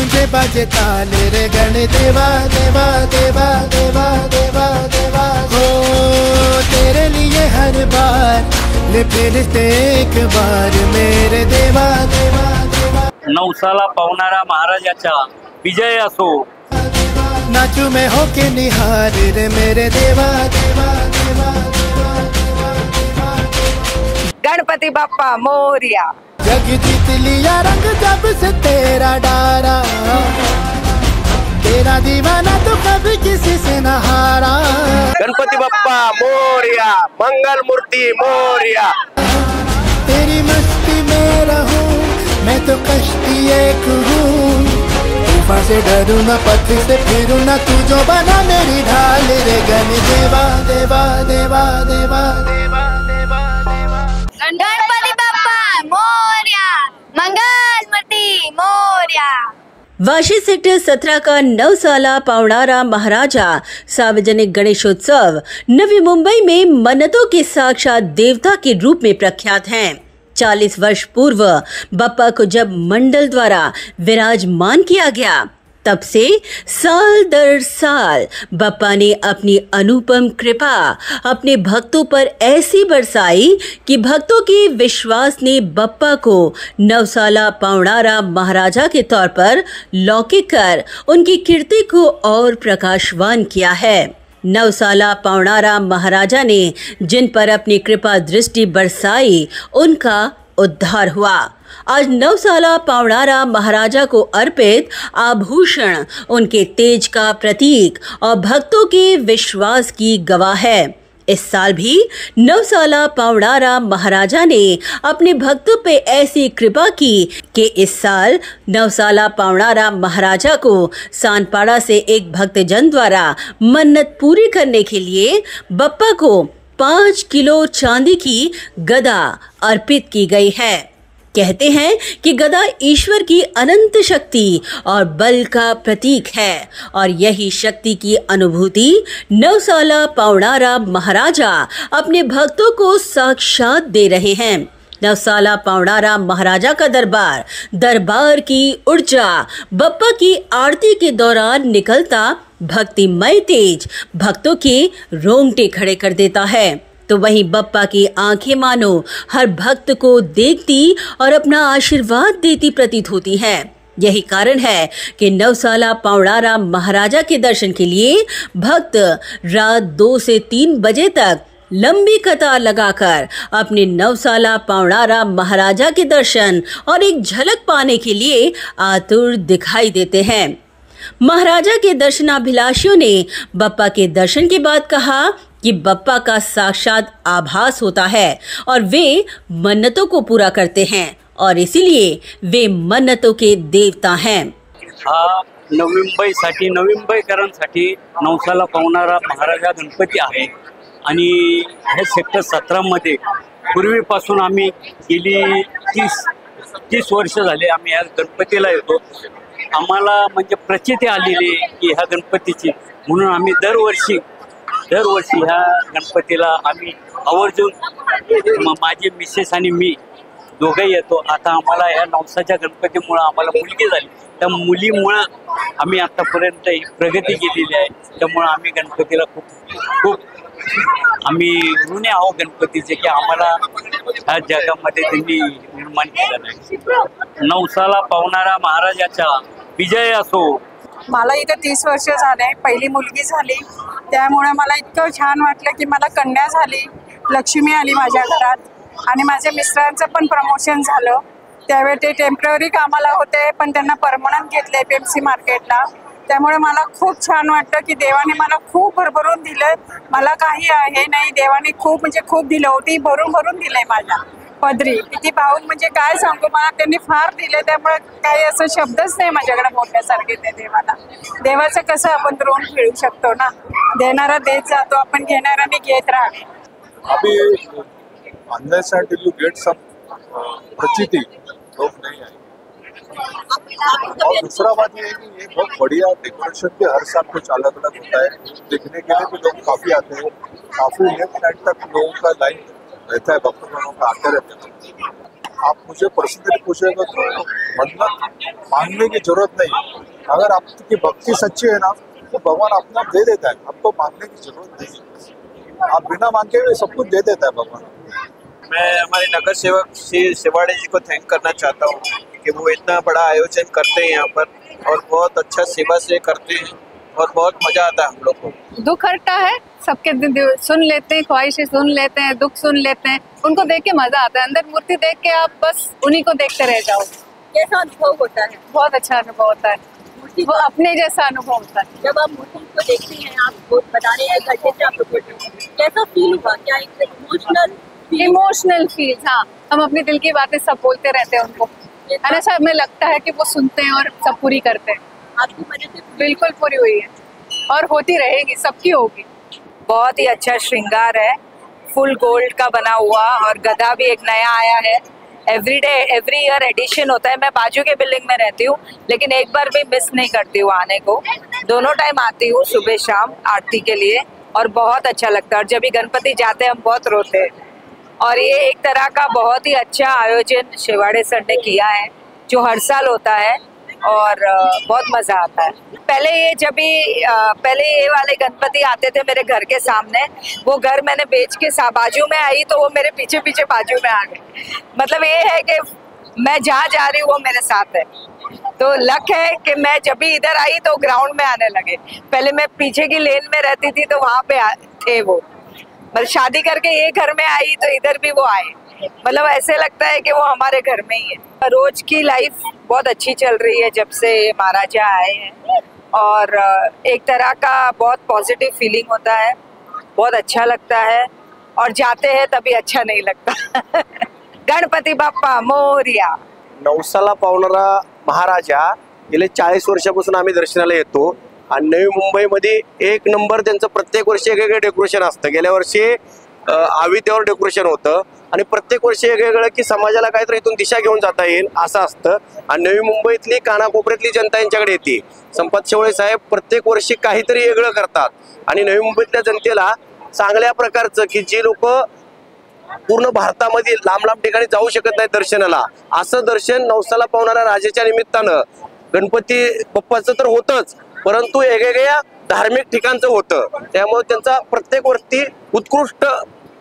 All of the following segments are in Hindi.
मुझे बाजे ताल रे गण देवा देवा देवा देवा देवा देवा हो तेरे लिए हर बार ले फिर से एक बार मेरे देवा देवा देवा। नवसाला पावणारा महाराजाचा विजय असो। नाचू मैं होके निहार रे मेरे देवा देवा देवा देवा देवा देवा। गणपति बाप्पा मोरिया। जग जीत लिया रंग जब से तेरा डारा, तेरा दीवाना तो कभी किसी से न हारा। गणपति बाप्पा मोरिया, मंगल मूर्ति मोरिया। तेरी मस्ती में रहूं मैं तो कश्ती एक हूँ, तूफान से डरूं ना पत्थर से फिरूं ना, तू जो बना मेरी ढाल रे गण देवा देवा देवा देवा देवा देवा देवा। गणपति बाप्पा मोरया, मंगल मूर्ति मोरया। वाशी सेक्टर 17 का नवसाला पावणारा महाराजा सार्वजनिक गणेशोत्सव नवी मुंबई में मन्नतों के साक्षात देवता के रूप में प्रख्यात हैं। 40 वर्ष पूर्व बप्पा को जब मंडल द्वारा विराजमान किया गया, तब से साल दर साल बप्पा ने अपनी अनुपम कृपा अपने भक्तों पर ऐसी बरसाई कि भक्तों के विश्वास ने बप्पा को नवसाला पावणारा महाराजा के तौर पर लौकिक कर उनकी कीर्ति को और प्रकाशवान किया है। नवसाला पावणारा महाराजा ने जिन पर अपनी कृपा दृष्टि बरसाई, उनका उद्धार हुआ। आज नवसाला पावणारा महाराजा को अर्पित आभूषण उनके तेज का प्रतीक और भक्तों के विश्वास की गवाह है। इस साल भी नवसाला पावणारा महाराजा ने अपने भक्तों पे ऐसी कृपा की कि इस साल नवसाला पावणारा महाराजा को सानपाड़ा से एक भक्तजन द्वारा मन्नत पूरी करने के लिए बप्पा को 5 किलो चांदी की गदा अर्पित की गई है। कहते हैं कि गदा ईश्वर की अनंत शक्ति और बल का प्रतीक है और यही शक्ति की अनुभूति नवसाला पावणारा महाराजा अपने भक्तों को साक्षात दे रहे हैं। नवसाला पावणारा महाराजा का दरबार की ऊर्जा बप्पा की आरती के दौरान निकलता भक्तिमय तेज भक्तों के रोंगटे खड़े कर देता है, तो वहीं बप्पा की आंखें मानो हर भक्त को देखती और अपना आशीर्वाद देती प्रतीत होती हैं। यही कारण है कि नवसाला पावणारा महाराजा के दर्शन के लिए भक्त रात 2 से 3 बजे तक लंबी कतार लगाकर अपने नवसाला पावणारा महाराजा के दर्शन और एक झलक पाने के लिए आतुर दिखाई देते हैं। महाराजा के दर्शनाभिलाषियों ने बप्पा के दर्शन के बाद कहा कि बप्पा का साक्षात आभास होता है और वे मन्नतों को पूरा करते हैं और इसीलिए वे मन्नतों के देवता हैं। नवी मुंबईकरांसाठी नवसाला पावणारा महाराजा गणपती आहे आणि हे सेक्टर 17 मध्ये पूर्वीपासून आम्ही गेली 30 वर्ष झाले आम्ही या गणपतीला येतो। आम्हाला म्हणजे प्रचिती आलेली की ह्या गणपतीची, म्हणून आम्ही दरवर्षी ह्या गणपतीला आम्ही आवर्जून माझे मिसेस आणि मी दोघे येतो। आता आम्हाला ह्या नवसाच्या गणपतीमुळे आम्हाला मुलगी झाली, त्या मुलीमुळे आम्ही आतापर्यंत प्रगती केलेली आहे। त्यामुळे आम्ही गणपतीला खूप आम्ही ऋणी आहोत गणपतीचे की आम्हाला ह्या जगामध्ये त्यांनी निर्माण केलं आहे। नवसाला पावणारा महाराजाचा विजय असो। मला इथे 30 वर्ष झाले, पहिली मुलगी झाली, त्यामुळे मला इतकं छान वाटलं की मला कन्या झाली, लक्ष्मी आली माझ्या घरात आणि माझ्या मिस्टरांचं पण प्रमोशन झालं। त्यावेळी ते टेम्पररी कामाला होते पण त्यांना परमनंट घेतले PMC मार्केटला। त्यामुळे मला खूप छान वाटतं की देवाने मला खूप भरभरून दिलं। मला काही आहे नाही, देवाने खूप दिलं होती, भरून दिलंय माझ्या पदरी। किती भाऊन म्हणजे काय सांगू, मला त्यांनी फार दिले, त्यामुळे काही असं शब्दच नाही माझ्याकडे बोलण्यासारखे ते देवाला। देवाचं कसं आपण ऋण फेडू शकतो ना, देणारा देत जातो, आपण घेणाराने घेत राहावे। अभी अंदर यू गेट सम प्रचिति लोग नहीं आए। और दूसरा बात ये है कि ये बहुत बढ़िया डेकोरेशन भी हर साल कुछ अलग अलग होता है, देखने के लिए भी लोग काफी आते हैं। काफी लेट नाइट तक लोगों का लाइन रहता है, भक्तों का आते रहते हैं। आप मुझे पर्सनली पूछेगा तो मन्नत मांगने की जरूरत नहीं। अगर आपकी भक्ति सच्ची है ना तो भगवान अपने आप दे देता है, आपको मांगने की जरूरत नहीं। आप बिना मांगे भी सब कुछ दे देता है भगवान। मैं हमारे नगर सेवक श्री शिवाड़े जी को थैंक करना चाहता हूँ कि वो इतना बड़ा आयोजन करते हैं यहाँ पर और बहुत अच्छा सेवा से करते हैं और बहुत मजा आता है हम लोग को। दुख हटता है, सबके सुन लेते हैं, ख्वाहिशें सुन लेते हैं, दुख सुन लेते हैं, उनको देख के मजा आता है। अंदर मूर्ति देख के आप बस उन्हीं को देखते रह जाओ। कैसा अनुभव होता है? बहुत अच्छा अनुभव होता है, वो अपने जैसा अनुभव होता है। जब आप मूर्ति को देखते हैं, आप बता रहे हैं घंटे से आप लोग कैसा फील हुआ? क्या इमोशनल फील? हाँ, हम अपने दिल की बातें सब बोलते रहते हैं उनको, और ऐसा हमें लगता है कि वो सुनते हैं और सब पूरी करते हैं। आपकी वजह से बिल्कुल पूरी हुई है और होती रहेगी, सबकी होगी। बहुत ही अच्छा श्रृंगार है, फुल गोल्ड का बना हुआ, और गधा भी एक नया आया है। एवरी ईयर एडिशन होता है। मैं बाजू के बिल्डिंग में रहती हूँ, लेकिन एक बार भी मिस नहीं करती हूँ आने को। दोनों टाइम आती हूँ, सुबह शाम आरती के लिए, और बहुत अच्छा लगता है। और जब भी गणपति जाते हैं हम बहुत रोते हैं। और ये एक तरह का बहुत ही अच्छा आयोजन शिवाड़े सर ने किया है, जो हर साल होता है, और बहुत मजा आता है। पहले ये वाले गणपति आते थे मेरे घर के सामने, वो घर मैंने बेच के बाजू में आई, तो वो मेरे पीछे पीछे बाजू में आ गए। मतलब ये है कि मैं जहाँ जा रही हूँ वो मेरे साथ है। तो लक है कि मैं जब भी इधर आई तो ग्राउंड में आने लगे। पहले मैं पीछे की लेन में रहती थी तो वहाँ पे थे वो। मतलब शादी करके ये घर में आई तो इधर भी वो आए। मतलब ऐसे लगता है कि वो हमारे घर में ही है। रोज की लाइफ बहुत अच्छी चल रही है जब से महाराजा आए हैं, और एक तरह का बहुत पॉजिटिव फीलिंग होता है, बहुत अच्छा लगता है, और जाते हैं तभी अच्छा नहीं लगता। गणपती बाप्पा मोरया। नवसाला पावणारा महाराजा गेले 40 वर्षापासून आम्ही दर्शनाला येतो आणि नवी मुंबईमध्ये एक नंबर त्यांचं प्रत्येक वर्षी वेगवेगळं डेकोरेशन असतं। गेल्या वर्षी आवित्यावर डेकोरेशन होतं आणि प्रत्येक वर्षी वेगवेगळं की समाजाला काहीतरी इथून दिशा घेऊन जाता येईल असं असतं। आणि नवी मुंबईतली कानाकोपऱ्यातली जनता यांच्याकडे येते। संपत शेवळे साहेब प्रत्येक वर्षी काहीतरी वेगळं करतात आणि नवी मुंबईतल्या जनतेला चांगल्या प्रकारचं की जी लोक पूर्ण भारतामध्ये लांब लांब ठिकाणी जाऊ शकत नाही दर्शनाला, असं दर्शन नवसाला पावणाऱ्या राजाच्या निमित्तानं गणपती बाप्पाचं तर होतच, परंतु वेगवेगळ्या धार्मिक ठिकाणचं होतं। त्यामुळे त्यांचा प्रत्येक वर्षी उत्कृष्ट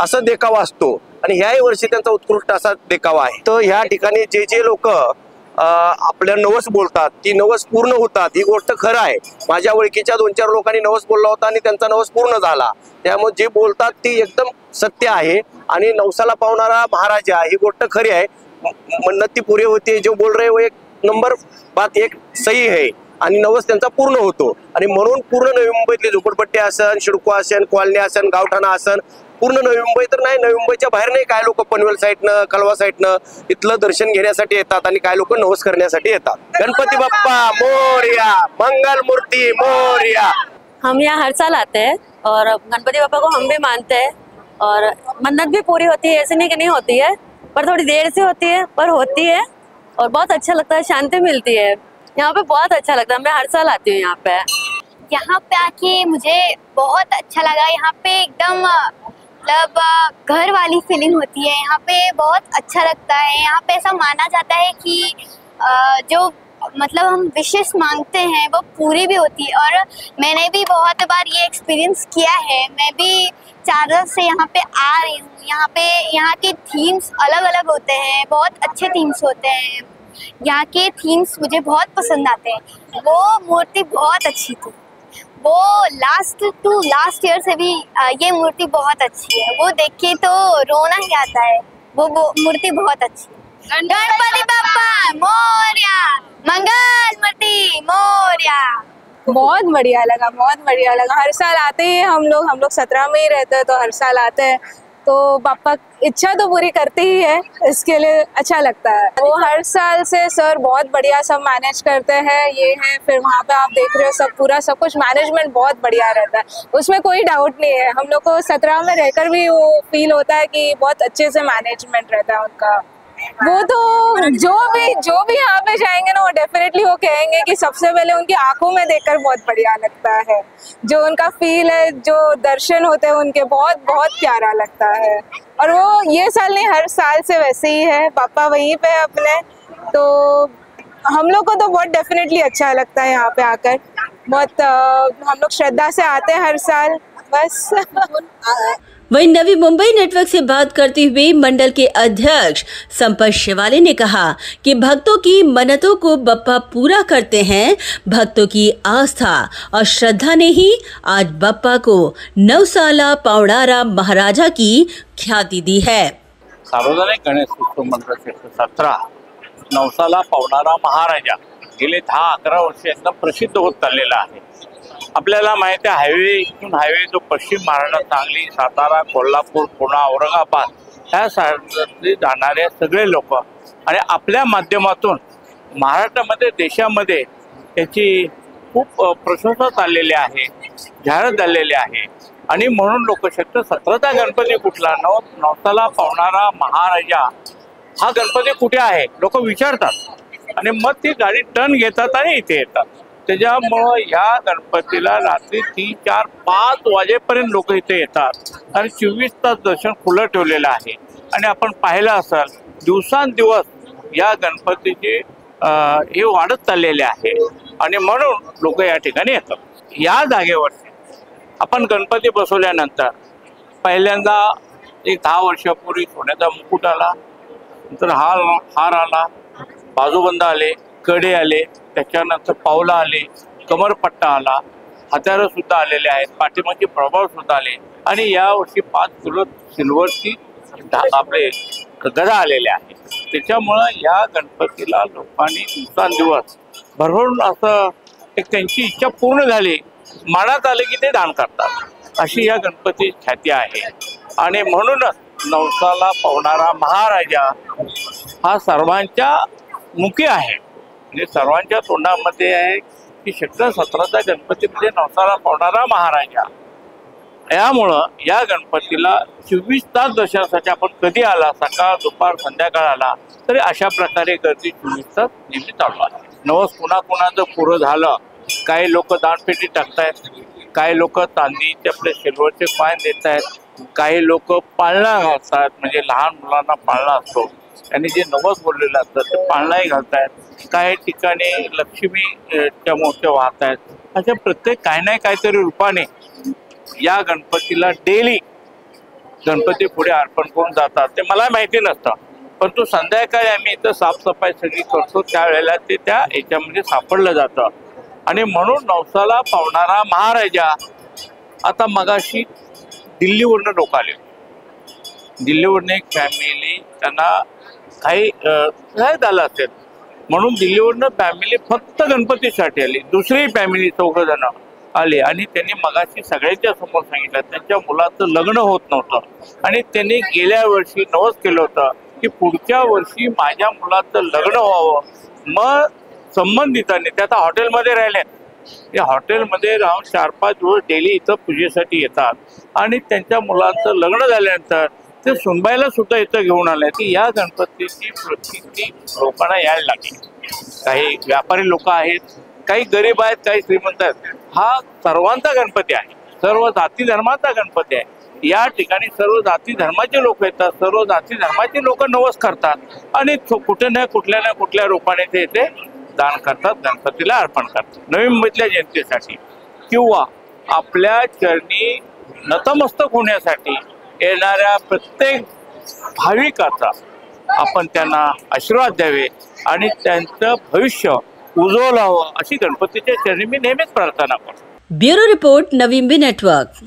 असा देखावा असतो आणि ह्याही वर्षी त्यांचा उत्कृष्ट असा देखावा आहे। तर ह्या ठिकाणी जे जे लोक आपल्या नवस बोलतात ती नवस पूर्ण होतात, ही गोष्ट खरं आहे। माझ्या ओळखीच्या 2-4 लोकांनी नवस बोलला होता आणि त्यांचा नवस पूर्ण झाला। त्यामुळे जे बोलतात ती एकदम सत्य आहे आणि नवसाला पावणारा महाराजा ही गोष्ट खरी आहे। मन्नत ती पुरी होती, जो बोल रहे वो एक नंबर बात एक सही है आणि नवस त्यांचा पूर्ण होतो। आणि म्हणून पूर्ण नवी मुंबईतली झोपडपट्टी असन, शिडको असन, कॉलनी असन, गावठाणा असन, पूर्ण नवी मुंबई तर नाही, नवी मुंबईच्या बाहेर नाही, काय लोक पनवेल साईडनं, कलवा साईडनं इथलं दर्शन घेण्यासाठी येतात आणि काय लोक नवस करण्यासाठी येतात। गणपती बाप्पा मोरया, मंगल मूर्ती मोरया। हम यहाँ हर साल आते हैं और गणपति बाप्पा को हम भी मानते हैं, और मन्नत भी पूरी होती है। ऐसे नहीं कि नहीं होती है, पर थोड़ी देर से होती है, पर होती है, और बहुत अच्छा लगता है, शांति मिलती है यहाँ पे। बहुत अच्छा लगता है, मैं हर साल आती हूँ यहाँ पे। यहाँ पे आके मुझे बहुत अच्छा लगा। यहाँ पे एकदम मतलब घर वाली फीलिंग होती है। यहाँ पे बहुत अच्छा लगता है। यहाँ पे ऐसा माना जाता है कि जो मतलब हम विशेष मांगते हैं वो पूरी भी होती है, और मैंने भी बहुत बार ये एक्सपीरियंस किया है। मैं भी 4 साल से यहाँ पे आ रही हूँ। यहाँ के थीम्स अलग अलग होते हैं, बहुत अच्छे थीम्स होते हैं। यहाँ के थीम्स मुझे बहुत पसंद आते हैं। वो मूर्ति बहुत अच्छी थी, वो लास्ट ईयर से भी ये मूर्ति बहुत अच्छी है। वो देख के तो रोना ही आता है। वो मूर्ति बहुत अच्छी है। गणपति बाप्पा मोरया, मंगल मूर्ति मोरया। बहुत बढ़िया लगा, बहुत बढ़िया लगा। हर साल आते हैं हम लोग 17 में ही रहते हैं, तो हर साल आते हैं। तो पापा इच्छा तो पूरी करते ही है, इसके लिए अच्छा लगता है। वो हर साल से सर बहुत बढ़िया सब मैनेज करते हैं। ये है, फिर वहाँ पे आप देख रहे हो सब कुछ मैनेजमेंट बहुत बढ़िया रहता है, उसमें कोई डाउट नहीं है। हम लोग को 17 में रहकर भी वो फील होता है कि बहुत अच्छे से मैनेजमेंट रहता है उनका। वो तो जो भी यहाँ पे जाएंगे ना, वो डेफिनेटली वो कहेंगे कि सबसे पहले उनकी आंखों में देखकर बहुत बढ़िया लगता है। जो उनका फील है, जो दर्शन होते हैं उनके, बहुत बहुत प्यारा लगता है। और वो ये साल नहीं, हर साल से वैसे ही है। पापा वहीं पे है अपने, तो हम लोग को तो बहुत डेफिनेटली अच्छा लगता है यहाँ पे आकर। बहुत हम लोग श्रद्धा से आते हैं हर साल, बस। वहीं नवी मुंबई नेटवर्क से बात करते हुए मंडल के अध्यक्ष संपत शिवाले ने कहा कि भक्तों की मन्नतों को बप्पा पूरा करते हैं। भक्तों की आस्था और श्रद्धा ने ही आज बप्पा को नवसाला पौणारा महाराजा की ख्याति दी है। सार्वजनिक गणेश उत्सव मंडळ क्षेत्र 17 नवसाला पौणारा महाराजा गेले 10-11 वर्ष एकदम प्रसिद्ध होत चाललेला आहे। आपल्याला माहिती आहे, हायवे जो पश्चिम महाराष्ट्र, सांगली, सातारा, कोल्हापूर, पुणे, औरंगाबाद ह्या साईडने जाणारे सगळे लोक आणि आपल्या माध्यमातून महाराष्ट्रामध्ये, देशामध्ये त्याची खूप प्रशंसा चाललेली आहे, जाहिरात झालेली आहे। आणि म्हणून लोकशक्ती 17चा गणपती कुठला, नवसाला पौणारा महाराजा हा गणपती कुठे आहे लोक विचारतात आणि मग ती गाडी टर्न घेतात आणि इथे येतात। त्याच्यामुळं या गणपतीला रात्री 3, 4, 5 वाजेपर्यंत लोक इथे येतात आणि 24 तास दर्शन खुलं ठेवलेलं आहे। आणि आपण पाहिलं असाल, दिवसांदिवस या गणपतीचे हे वाढत चाललेले आहे आणि म्हणून लोक या ठिकाणी येतात। या जागेवर आपण गणपती बसवल्यानंतर पहिल्यांदा एक 10 वर्षापूर्वी सोन्याचा मुकुट आला, नंतर हार आला, बाजूबंद आले, कडे आले, त्याच्यानंतर पावलं आले, कमरपट्टा आला, हत्यारं सुद्धा आलेले आहेत, पाठीमागचे प्रभाव सुद्धा आले आणि यावर्षी 5 किलो सिल्वरची आपले गदा आलेले आहे। त्याच्यामुळं या गणपतीला लोकांनी दिवसांदिवस भरभरून असं एक त्यांची इच्छा पूर्ण झाली, मनात आले की ते दान करतात, अशी या गणपती ख्याती आहे। आणि म्हणूनच नवसाला पौणारा महाराजा हा सर्वांच्या मुखी आहे, म्हणजे सर्वांच्या तोंडामध्ये आहे की क्षेत्र 17चा गणपती म्हणजे नवसाला पौणारा महाराजा। यामुळं या गणपतीला 24 तास दर्शनासाठी आपण कधी आला, सकाळ, दुपार, संध्याकाळ आला तरी अशा प्रकारे गर्दी 24 तास नेहमी चालू आहे। नवस कुणाकुणाचं पुरं झालं, काही लोक दानपेटी टाकतायत, काही लोक चांदीचे आपले सिल्वरचे कॉइन देत आहेत, काही लोक पाळणा घालतात, म्हणजे लहान मुलांना पाळणा असतो त्यांनी जे नवस बोललेलं असतं ते पाळणाही घालतायत, काही ठिकाणी लक्ष्मीच्या मूर्त्या वाहत आहेत। अशा प्रत्येक काही नाही काहीतरी रूपाने या गणपतीला डेली गणपती पुढे अर्पण करून जातात। ते मला माहिती नसतं, परंतु संध्याकाळी आम्ही इथं साफसफाई सगळी करतो त्यावेळेला ते त्या याच्यामध्ये सापडलं जातं। आणि म्हणून नवसाला पौणारा महाराजा आता मगाशी दिल्लीवरनं लोक आले, दिल्लीवरनं एक फॅमिली, त्यांना काही काय झालं असेल म्हणून दिल्लीवरनं फॅमिली फक्त गणपतीसाठी आली, दुसरी फॅमिली 4 जण आले आणि त्यांनी मगाशी सगळ्यांच्या समोर सांगितलं त्यांच्या मुलाचं लग्न होत नव्हतं आणि त्यांनी गेल्या वर्षी नवस केलं होतं की पुढच्या वर्षी माझ्या मुलाचं लग्न व्हावं। मग संबंधितांनी त्या आता हॉटेलमध्ये राहिले, या हॉटेलमध्ये राहून 4-5 दिवस डेली इथं पूजेसाठी येतात आणि त्यांच्या मुलांचं लग्न झाल्यानंतर ते सुनबाईला सुद्धा इथं घेऊन आले की या गणपतीची प्रचिती लोकांना यायला लागली। काही व्यापारी लोक आहेत, काही गरीब आहेत, काही श्रीमंत आहेत। हा सर्वांचा गणपती आहे, सर्व जाती धर्माचा गणपती आहे। या ठिकाणी सर्व जाती धर्माचे लोक येतात, सर्व जाती धर्माचे लोक नवस करतात आणि कुठे ना कुठल्या रूपाने ते इथे दान करतात, गणपतीला अर्पण करतात। नवी मुंबईतल्या जनतेसाठी किंवा आपल्या चरणी नतमस्तक होण्यासाठी येणाऱ्या प्रत्येक भाविकाचा आपण त्यांना आशीर्वाद द्यावे आणि त्यांचं भविष्य उज्ज्वल व्हावं अशी गणपतीच्या चरणी मी नेहमीच प्रार्थना करतो। Bureau report Navi Mumbai network.